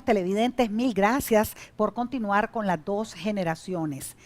amigos televidentes, mil gracias por continuar con las dos generaciones.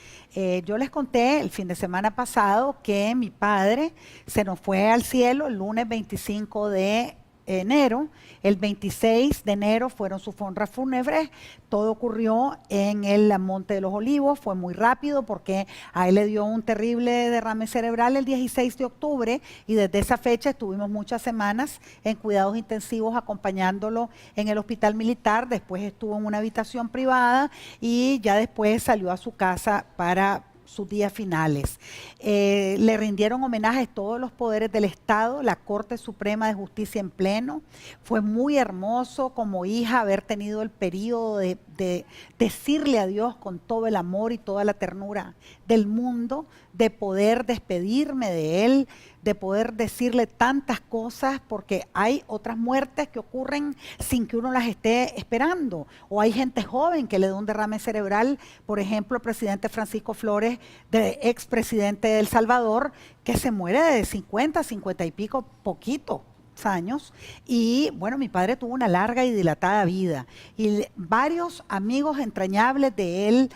Yo les conté el fin de semana pasado que mi padre se nos fue al cielo el lunes 25 de enero. El 26 de enero fueron sus honras fúnebres. Todo ocurrió en el Monte de los Olivos. Fue muy rápido porque a él le dio un terrible derrame cerebral el 16 de octubre y desde esa fecha estuvimos muchas semanas en cuidados intensivos acompañándolo en el hospital militar. Después estuvo en una habitación privada y ya después salió a su casa para sus días finales. Le rindieron homenajes todos los poderes del Estado, la Corte Suprema de Justicia en pleno. Fue muy hermoso como hija haber tenido el periodo de decirle a Dios con todo el amor y toda la ternura del mundo, de poder despedirme de él, de poder decirle tantas cosas, porque hay otras muertes que ocurren sin que uno las esté esperando, o hay gente joven que le da un derrame cerebral, por ejemplo, el presidente Francisco Flores, expresidente de El Salvador, que se muere de 50, 50 y pico, poquito años, y bueno, mi padre tuvo una larga y dilatada vida, y varios amigos entrañables de él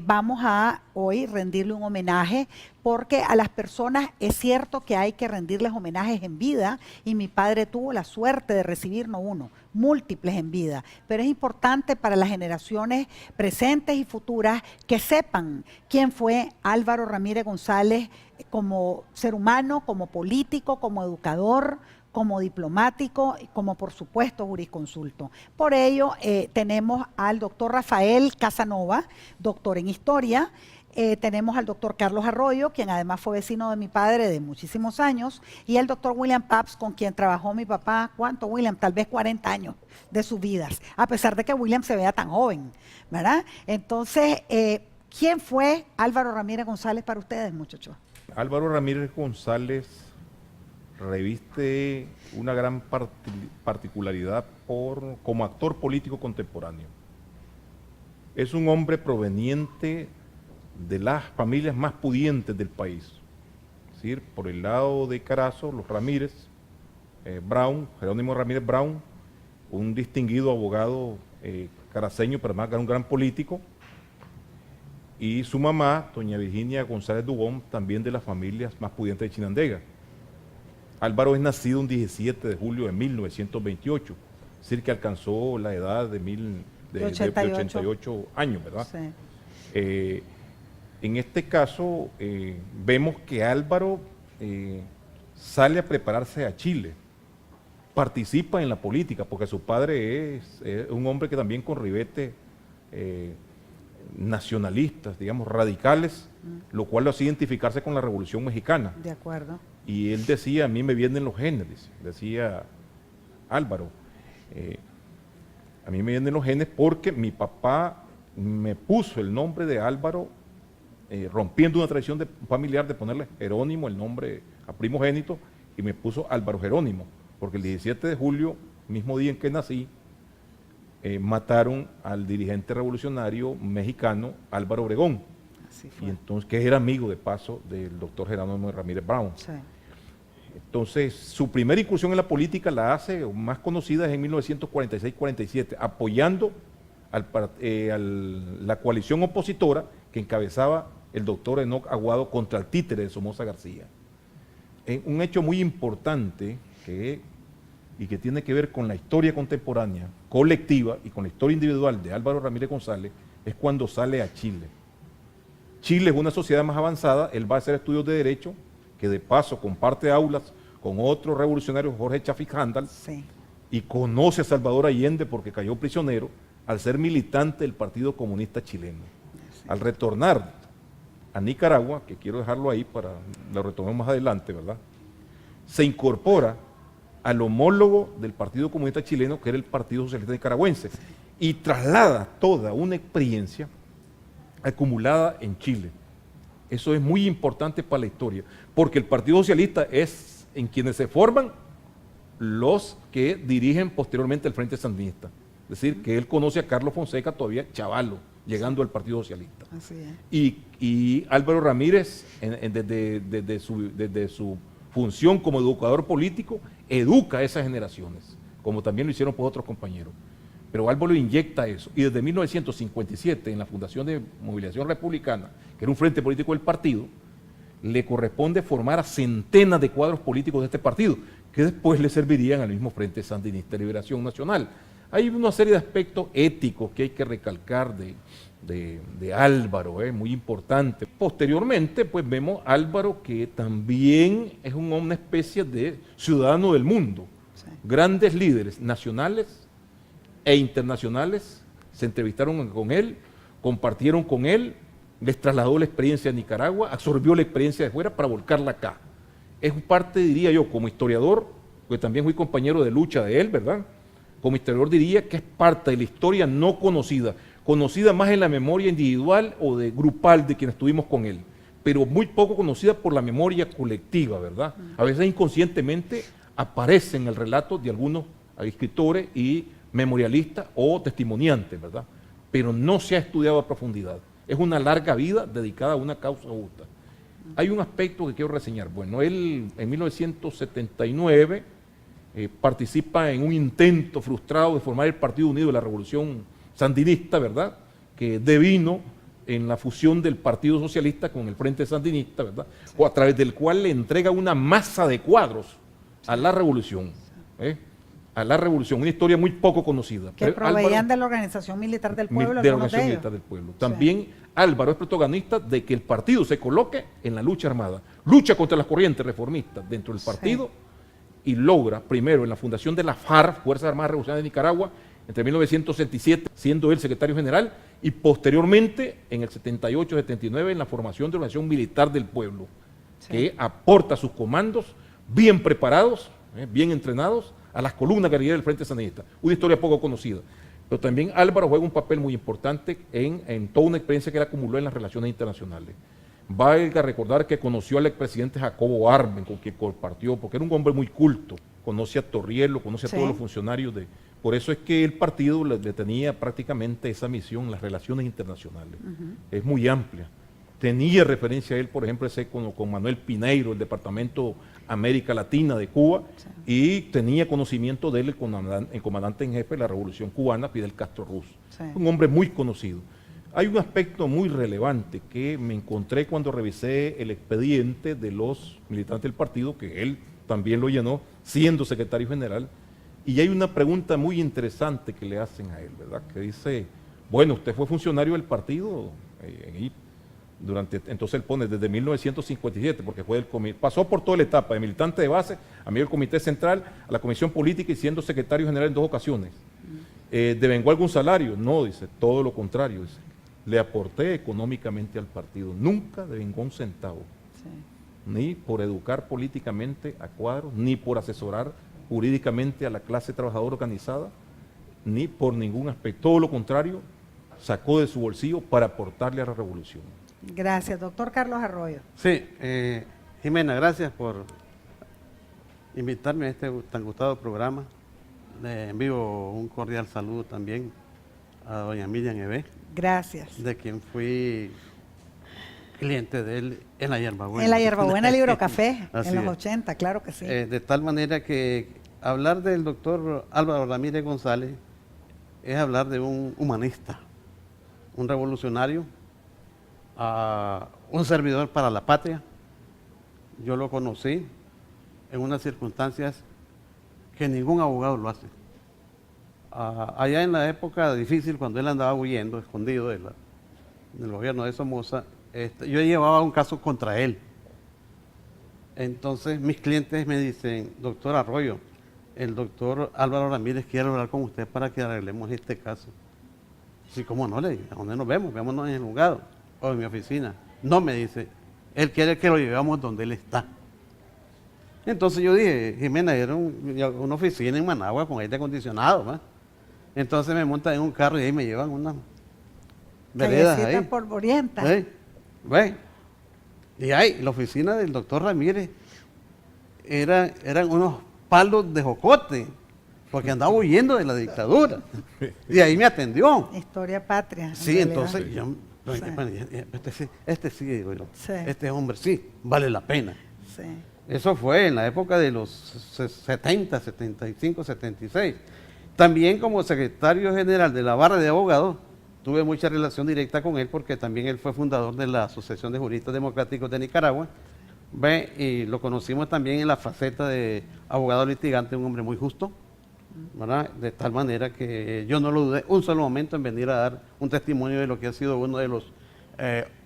vamos a hoy rendirle un homenaje, porque a las personas es cierto que hay que rendirles homenajes en vida, y mi padre tuvo la suerte de recibir no uno, múltiples en vida, pero es importante para las generaciones presentes y futuras que sepan quién fue Álvaro Ramírez González como ser humano, como político, como educador, como diplomático y como por supuesto jurisconsulto. Por ello tenemos al doctor Rafael Casanova, doctor en historia. Tenemos al doctor Carlos Arroyo, quien además fue vecino de mi padre de muchísimos años, y el doctor William Pabst, con quien trabajó mi papá, ¿cuánto, William? Tal vez 40 años de sus vidas, a pesar de que William se vea tan joven, ¿verdad? Entonces, ¿quién fue Álvaro Ramírez González para ustedes, muchachos? Álvaro Ramírez González reviste una gran particularidad como actor político contemporáneo. Es un hombre proveniente de las familias más pudientes del país. Es decir, por el lado de Carazo, los Ramírez, Brown, Jerónimo Ramírez Brown, un distinguido abogado caraceño, pero además un gran político, y su mamá, doña Virginia González Dubón, también de las familias más pudientes de Chinandega. Álvaro es nacido un 17 de julio de 1928, es decir, que alcanzó la edad de 88 años, ¿verdad? Sí. En este caso, vemos que Álvaro sale a prepararse a Chile, participa en la política, porque su padre es un hombre que también con ribetes nacionalistas, digamos, radicales, lo cual lo hace identificarse con la Revolución Mexicana. De acuerdo. Y él decía, a mí me vienen los genes, decía Álvaro, a mí me vienen los genes porque mi papá me puso el nombre de Álvaro, rompiendo una tradición familiar de ponerle Jerónimo, el nombre a primogénito, y me puso Álvaro Jerónimo, porque el 17 de julio, mismo día en que nací, mataron al dirigente revolucionario mexicano Álvaro Obregón, y entonces, que era amigo de paso del doctor Jerónimo Ramírez Brown. Sí. Entonces, su primera incursión en la política la hace, más conocida, es en 1946-47, apoyando la coalición opositora que encabezaba el doctor Enoc Aguado contra el títere de Somoza García. Un hecho muy importante y que tiene que ver con la historia contemporánea, colectiva, y con la historia individual de Álvaro Ramírez González, es cuando sale a Chile. Chile es una sociedad más avanzada, él va a hacer estudios de Derecho, que de paso comparte aulas con otro revolucionario, Jorge Chafik Handal, sí, y conoce a Salvador Allende porque cayó prisionero al ser militante del Partido Comunista Chileno. Sí. Al retornar a Nicaragua, que quiero dejarlo ahí para lo retomemos más adelante, ¿verdad? Se incorpora al homólogo del Partido Comunista Chileno, que era el Partido Socialista Nicaragüense, y traslada toda una experiencia acumulada en Chile. Eso es muy importante para la historia, porque el Partido Socialista es en quienes se forman los que dirigen posteriormente el Frente Sandinista. Es decir, que él conoce a Carlos Fonseca todavía chavalo, llegando al Partido Socialista. Así es. Y Álvaro Ramírez, desde su función como educador político, educa a esas generaciones, como también lo hicieron por otros compañeros. Pero Álvaro inyecta eso. Y desde 1957, en la Fundación de Movilización Republicana, que era un frente político del partido, le corresponde formar a centenas de cuadros políticos de este partido, que después le servirían al mismo Frente Sandinista de Liberación Nacional. Hay una serie de aspectos éticos que hay que recalcar de Álvaro, muy importante. Posteriormente, pues vemos a Álvaro que también es una especie de ciudadano del mundo. Sí. Grandes líderes nacionales e internacionales se entrevistaron con él, compartieron con él, les trasladó la experiencia a Nicaragua, absorbió la experiencia de fuera para volcarla acá. Es parte, diría yo, como historiador, porque también fui compañero de lucha de él, ¿verdad? Como historiador diría que es parte de la historia no conocida, conocida más en la memoria individual o de grupal de quienes estuvimos con él, pero muy poco conocida por la memoria colectiva, ¿verdad? A veces inconscientemente aparece en el relato de algunos escritores y memorialistas o testimoniantes, ¿verdad? Pero no se ha estudiado a profundidad. Es una larga vida dedicada a una causa justa. Hay un aspecto que quiero reseñar. Bueno, él en 1979 participa en un intento frustrado de formar el Partido Unido de la Revolución Sandinista, ¿verdad? Que devino en la fusión del Partido Socialista con el Frente Sandinista, ¿verdad? Sí. O a través del cual le entrega una masa de cuadros a la revolución. A la revolución, una historia muy poco conocida. Que proveían de la Organización Militar del Pueblo. De la Organización Militar del Pueblo. También sí. Álvaro es protagonista de que el partido se coloque en la lucha armada, lucha contra las corrientes reformistas dentro del partido y logra primero en la fundación de la FARC, Fuerzas Armadas Revolucionarias de Nicaragua, entre 1967, siendo él secretario general, y posteriormente en el 78-79 en la formación de la Organización Militar del Pueblo, que aporta sus comandos bien preparados, bien entrenados, a las columnas guerrilleras del Frente Sandinista. Una historia poco conocida. Pero también Álvaro juega un papel muy importante en toda una experiencia que él acumuló en las relaciones internacionales. Valga recordar que conoció al expresidente Jacobo Arben, con quien compartió, porque era un hombre muy culto, conoce a Torrielo, conoce a todos los funcionarios de... Por eso es que el partido le tenía prácticamente esa misión, las relaciones internacionales. Es muy amplia. Tenía referencia a él, por ejemplo, ese con Manuel Pineiro, el Departamento América Latina de Cuba, y tenía conocimiento de él el comandante en jefe de la Revolución Cubana, Fidel Castro Ruz. Un hombre muy conocido. Hay un aspecto muy relevante que me encontré cuando revisé el expediente de los militantes del partido, que él también lo llenó, siendo secretario general, y hay una pregunta muy interesante que le hacen a él, ¿verdad? Que dice, bueno, usted fue funcionario del partido, entonces él pone desde 1957, porque fue pasó por toda la etapa, de militante de base, amigo del Comité Central, a la Comisión Política y siendo secretario general en 2 ocasiones. ¿Devengó algún salario? No, dice, todo lo contrario, dice. Le aporté económicamente al partido, nunca devengó un centavo, ni por educar políticamente a cuadros, ni por asesorar jurídicamente a la clase trabajadora organizada, ni por ningún aspecto, todo lo contrario, sacó de su bolsillo para aportarle a la revolución. Gracias, doctor Carlos Arroyo. Sí, Jimena, gracias por invitarme a este tan gustado programa. Le envío un cordial saludo también a doña Miriam Ebé. Gracias. De quien fui cliente de él en la Hierbabuena. En la Hierbabuena Libro Café, en los 80, claro que sí. De tal manera que hablar del doctor Álvaro Ramírez González es hablar de un humanista, un revolucionario, un servidor para la patria. Yo lo conocí en unas circunstancias que ningún abogado lo hace. Allá en la época difícil, cuando él andaba huyendo, escondido del gobierno de Somoza, yo llevaba un caso contra él. Entonces mis clientes me dicen, doctor Arroyo, el doctor Álvaro Ramírez quiere hablar con usted para que arreglemos este caso. Sí, ¿cómo no? Le digo, ¿a dónde nos vemos? Veámonos en el juzgado o en mi oficina. No, me dice, él quiere que lo llevemos donde él está. Entonces yo dije, Jimena, era una oficina en Managua con aire acondicionado, ¿va? Entonces me montan en un carro y ahí me llevan unas veredas ahí. Por Orienta. ¿Ve? Y ahí, la oficina del doctor Ramírez eran unos palos de jocote, porque andaba huyendo de la dictadura. Y ahí me atendió. Historia patria. Sí, entonces yo, este sí, digo yo, este hombre sí, vale la pena. Sí. Eso fue en la época de los 70, 75, 76. También como secretario general de la barra de abogados, tuve mucha relación directa con él porque también él fue fundador de la Asociación de Juristas Democráticos de Nicaragua. Ve, y lo conocimos también en la faceta de abogado litigante, un hombre muy justo, ¿verdad? De tal manera que yo no lo dudé un solo momento en venir a dar un testimonio de lo que ha sido uno de los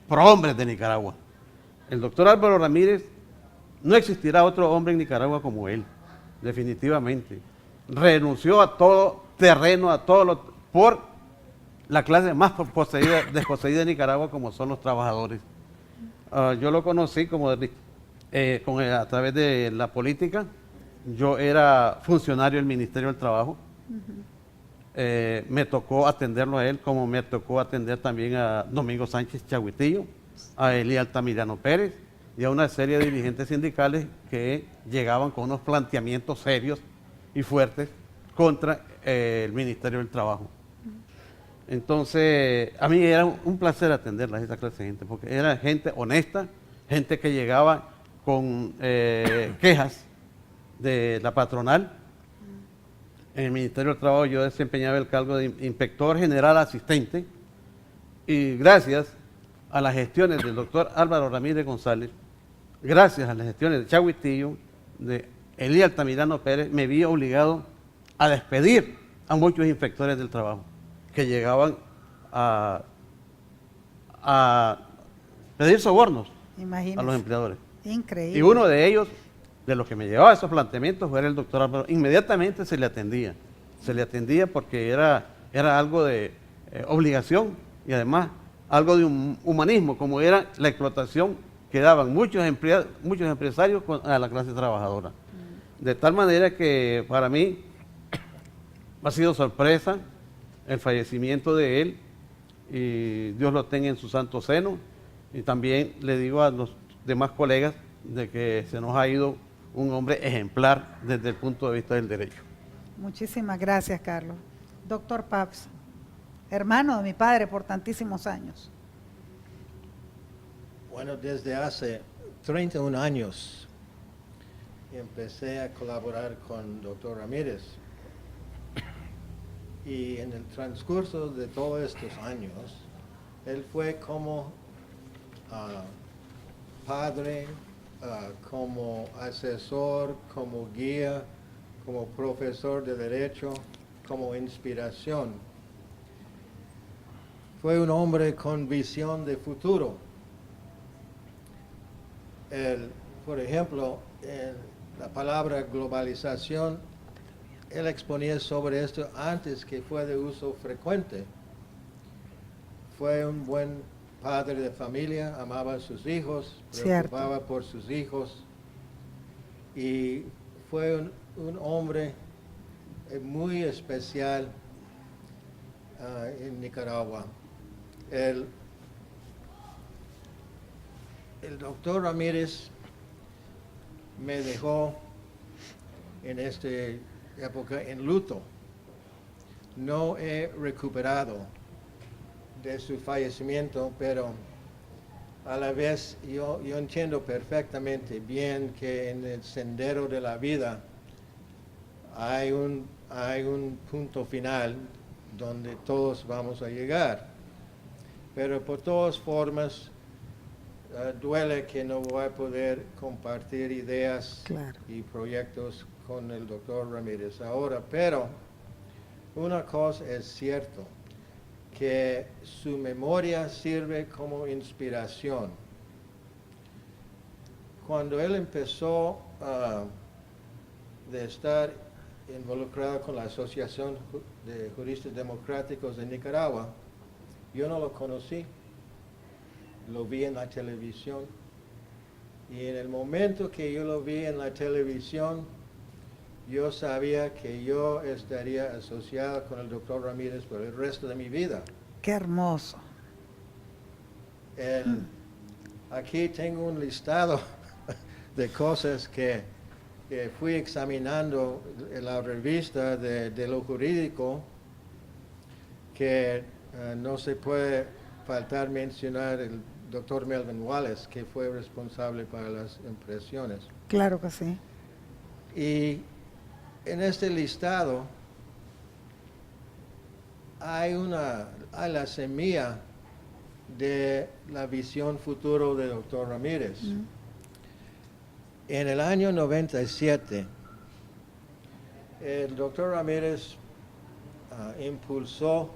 prohombres de Nicaragua. El doctor Álvaro Ramírez, no existirá otro hombre en Nicaragua como él, definitivamente. Renunció a todo terreno, a todo lo, por la clase más desposeída de Nicaragua, como son los trabajadores. Yo lo conocí a través de la política. Yo era funcionario del Ministerio del Trabajo. Me tocó atenderlo a él, como me tocó atender también a Domingo Sánchez Chahuitillo, a Elí Altamirano Pérez y a una serie de dirigentes sindicales que llegaban con unos planteamientos serios y fuertes contra el Ministerio del Trabajo. Entonces, a mí era un placer atenderla, esa clase de gente, porque era gente honesta, gente que llegaba con quejas de la patronal. En el Ministerio del Trabajo yo desempeñaba el cargo de inspector general asistente, y gracias a las gestiones del doctor Álvaro Ramírez González, gracias a las gestiones de Chahuitillo, de Elí Altamirano Pérez, me vi obligado a despedir a muchos inspectores del trabajo que llegaban a pedir sobornos a Imagínese. los empleadores. Increíble. Y uno de ellos, de los que me llevaba esos planteamientos, era el doctor Álvaro. Inmediatamente se le atendía porque era algo de obligación y además algo de un humanismo, como era la explotación que daban muchos empresarios a la clase trabajadora. De tal manera que para mí ha sido sorpresa el fallecimiento de él, y Dios lo tenga en su santo seno. Y también le digo a los demás colegas de que se nos ha ido un hombre ejemplar desde el punto de vista del derecho. Muchísimas gracias, Carlos. Doctor Paps, hermano de mi padre por tantísimos años. Bueno, desde hace 31 años empecé a colaborar con doctor Ramírez, y en el transcurso de todos estos años, él fue como padre, como asesor, como guía, como profesor de derecho, como inspiración. Fue un hombre con visión de futuro. Por ejemplo, la palabra globalización, él exponía sobre esto antes que fue de uso frecuente. Fue un buen padre de familia, amaba a sus hijos, preocupaba por sus hijos, y fue un hombre muy especial en Nicaragua. El doctor Ramírez me dejó en esta época en luto. No he recuperado de su fallecimiento, pero a la vez yo entiendo perfectamente bien que en el sendero de la vida hay un punto final donde todos vamos a llegar. Pero por todas formas, duele que no voy a poder compartir ideas y proyectos con el doctor Ramírez ahora, pero una cosa es cierto, que su memoria sirve como inspiración. Cuando él empezó de estar involucrado con la Asociación de Juristas Democráticos de Nicaragua, yo no lo conocí, lo vi en la televisión, y en el momento que yo lo vi en la televisión, yo sabía que yo estaría asociado con el doctor Ramírez por el resto de mi vida. Qué hermoso. Aquí tengo un listado de cosas que fui examinando en la revista de lo jurídico, que no se puede faltar mencionar el doctor Melvin Wallace, que fue responsable para las impresiones. Claro que sí. Y en este listado hay la semilla de la visión futuro del doctor Ramírez. En el año 97, el doctor Ramírez impulsó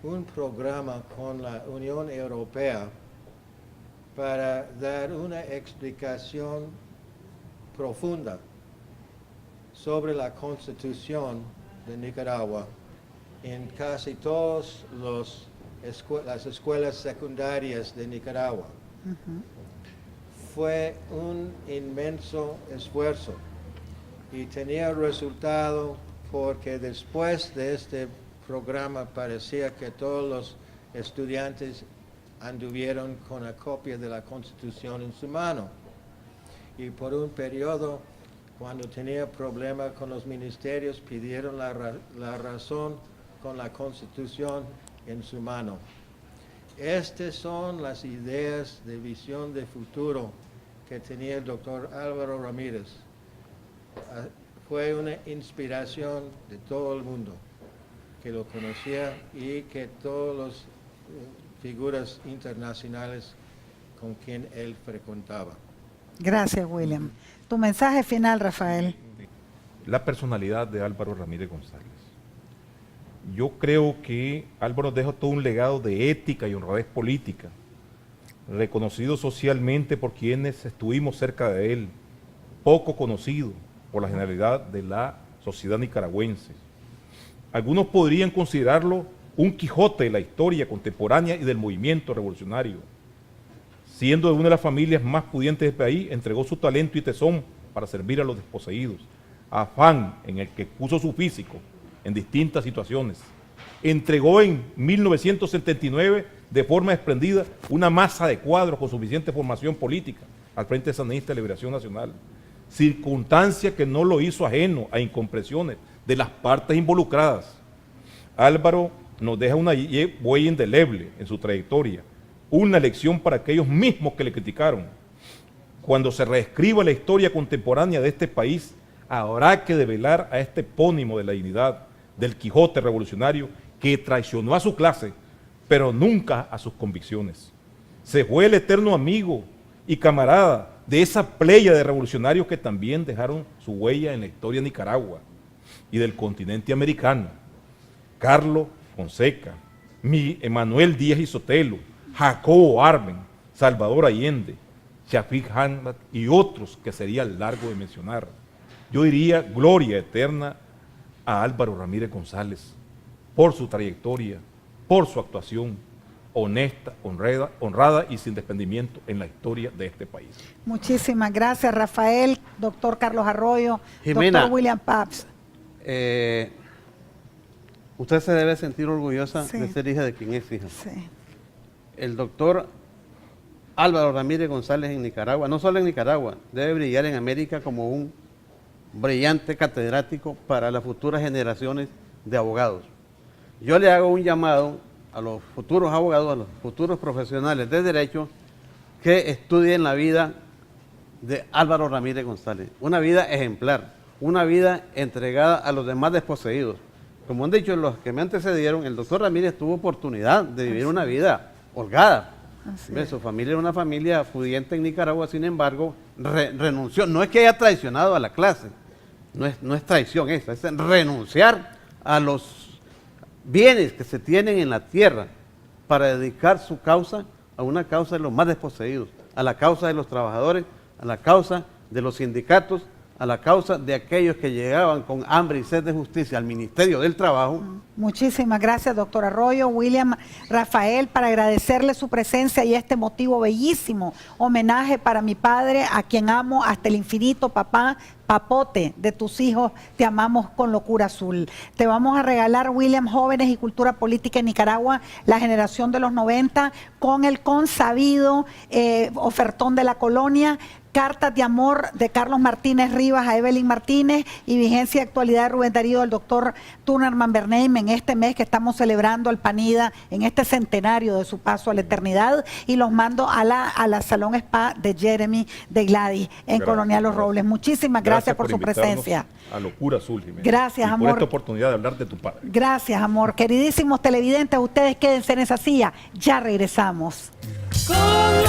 un programa con la Unión Europea para dar una explicación profunda sobre la Constitución de Nicaragua en casi todas las escuelas secundarias de Nicaragua. Fue un inmenso esfuerzo y tenía resultado porque después de este programa parecía que todos los estudiantes anduvieron con la copia de la Constitución en su mano. Y por un periodo, cuando tenía problemas con los ministerios, pidieron la razón con la Constitución en su mano. Estas son las ideas de visión de futuro que tenía el doctor Álvaro Ramírez. Fue una inspiración de todo el mundo que lo conocía y que todas las figuras internacionales con quien él frecuentaba. Gracias, William. Tu mensaje final, Rafael. La personalidad de Álvaro Ramírez González. Yo creo que Álvaro dejó todo un legado de ética y honradez política, reconocido socialmente por quienes estuvimos cerca de él, poco conocido por la generalidad de la sociedad nicaragüense. Algunos podrían considerarlo un Quijote de la historia contemporánea y del movimiento revolucionario. Siendo de una de las familias más pudientes del país, entregó su talento y tesón para servir a los desposeídos, afán en el que puso su físico en distintas situaciones. Entregó en 1979 de forma esplendida una masa de cuadros con suficiente formación política al Frente Sandinista de Liberación Nacional, circunstancia que no lo hizo ajeno a incomprensiones de las partes involucradas. Álvaro nos deja una huella indeleble en su trayectoria, una lección para aquellos mismos que le criticaron. Cuando se reescriba la historia contemporánea de este país, habrá que develar a este epónimo de la dignidad del Quijote revolucionario que traicionó a su clase, pero nunca a sus convicciones. Se fue el eterno amigo y camarada de esa playa de revolucionarios que también dejaron su huella en la historia de Nicaragua y del continente americano. Carlos Fonseca, Emanuel Díaz y Sotelo, Jacobo Arben, Salvador Allende, Shafiq Hamad y otros que sería largo de mencionar. Yo diría gloria eterna a Álvaro Ramírez González por su trayectoria, por su actuación honesta, honrada y sin desprendimiento en la historia de este país. Muchísimas gracias, Rafael, doctor Carlos Arroyo, Jimena, doctor William Pabst. Usted se debe sentir orgullosa Sí. de ser hija de quien es hija. Sí. El doctor Álvaro Ramírez González en Nicaragua, no solo en Nicaragua, debe brillar en América como un brillante catedrático para las futuras generaciones de abogados. Yo le hago un llamado a los futuros abogados, a los futuros profesionales de derecho, que estudien la vida de Álvaro Ramírez González. Una vida ejemplar, una vida entregada a los demás desposeídos. Como han dicho los que me antecedieron, el doctor Ramírez tuvo oportunidad de vivir una vida holgada. Su familia era una familia pudiente en Nicaragua, sin embargo, renunció. No es que haya traicionado a la clase, no es traición eso, es renunciar a los bienes que se tienen en la tierra para dedicar su causa a una causa de los más desposeídos, a la causa de los trabajadores, a la causa de los sindicatos, a la causa de aquellos que llegaban con hambre y sed de justicia al Ministerio del Trabajo. Muchísimas gracias, doctor Arroyo, William, Rafael, para agradecerle su presencia y este motivo bellísimo homenaje para mi padre, a quien amo hasta el infinito, papá, papote de tus hijos, te amamos con locura azul. Te vamos a regalar, William, Jóvenes y Cultura Política en Nicaragua, la generación de los 90, con el consabido ofertón de la colonia, cartas de amor de Carlos Martínez Rivas a Evelyn Martínez y vigencia y actualidad de Rubén Darío del doctor Tunerman Bernheim en este mes que estamos celebrando al PANIDA en este centenario de su paso a la eternidad, y los mando a la Salón Spa de Jeremy de Gladys en Gracias, Colonial Los gracias. Robles. Muchísimas gracias por su invitarnos presencia. A Locura Azul, Jiménez. Gracias, y amor. por esta oportunidad de hablar de tu padre. Gracias, amor. Queridísimos televidentes, ustedes quédense en esa silla. Ya regresamos. Con